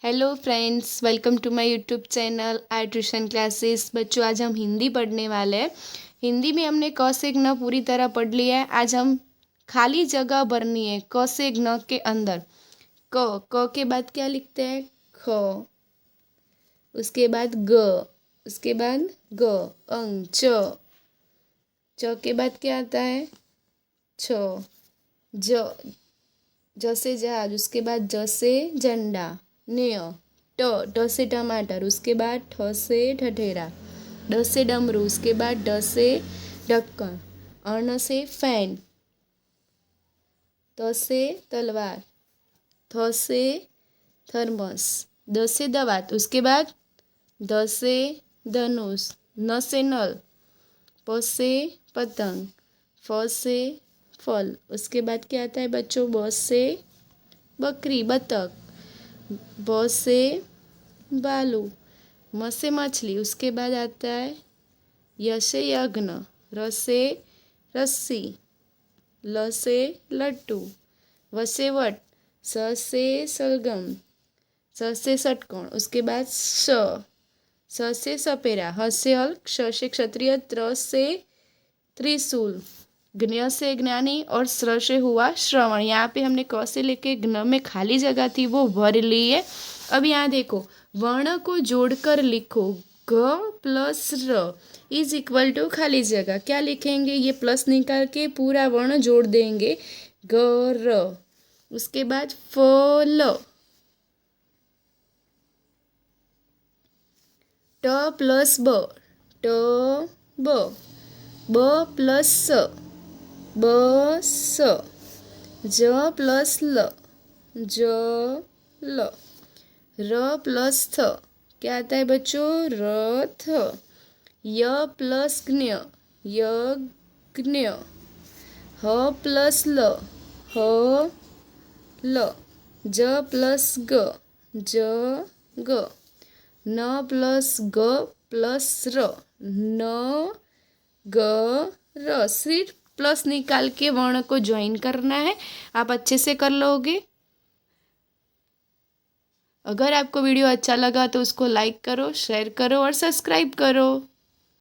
Hello friends, welcome to my YouTube channel I tuition classes. बच्चों, आज हम हिंदी पढ़ने वाले हैं। हिंदी में हमने क से ज्ञ पूरी तरह पढ़ लिया है। आज हम खाली जगह भरनी है क से ज्ञ के अंदर। क के बाद क्या लिखते हैं? ख। उसके बाद ग, उसके बाद ग, अंग च के बाद क्या आता है? छ। ज, ज से जहाज, उसके बाद ज से झंडा। न्य, ट से टमाटर, उसके बाद ठ से ठठेरा। ड से डमरू, उसके बाद ढ से ढक्कन। अर्ण से फैन। त से तलवार। थ से थर्मस। द से दवात, उसके बाद ध से धनुष। न से नल। प से पतंग। फ से फल, उसके बाद क्या आता है बच्चों? ब से बकरी, बतख। ब से बालू। म से मछली, उसके बाद आता है य से यज्ञ। र से रस्सी। ल से लट्टू। व से वट। स से सलगम। स से षटकोण, उसके बाद स से सपेरा। ह से हल। क्ष से क्षत्रिय। त्र से त्रिशूल। ज्ञ से ज्ञानी और श्र से हुआ श्रवण। यहाँ पे हमने क से लेके ज्ञ में खाली जगह थी वो भर ली है। अब यहाँ देखो, वर्ण को जोड़कर लिखो। ग प्लस र इज इक्वल टू खाली जगह। क्या लिखेंगे? ये प्लस निकाल के पूरा वर्ण जोड़ देंगे। ग र, उसके बाद फल। ट प्लस ब, ट ब। ब प्लस स, ब स। ज प्लस ल, ज ल। र प्लस थ, क्या आता है बच्चों? रथ। य प्लस ज्ञ, यज्ञ। ह प्लस ल, ह ल। ज प्लस ग, ज ग। न प्लस ग प्लस र, न ग र। सिर्फ प्लस निकाल के वर्ण को ज्वाइन करना है। आप अच्छे से कर लोगे। अगर आपको वीडियो अच्छा लगा तो उसको लाइक करो, शेयर करो और सब्सक्राइब करो।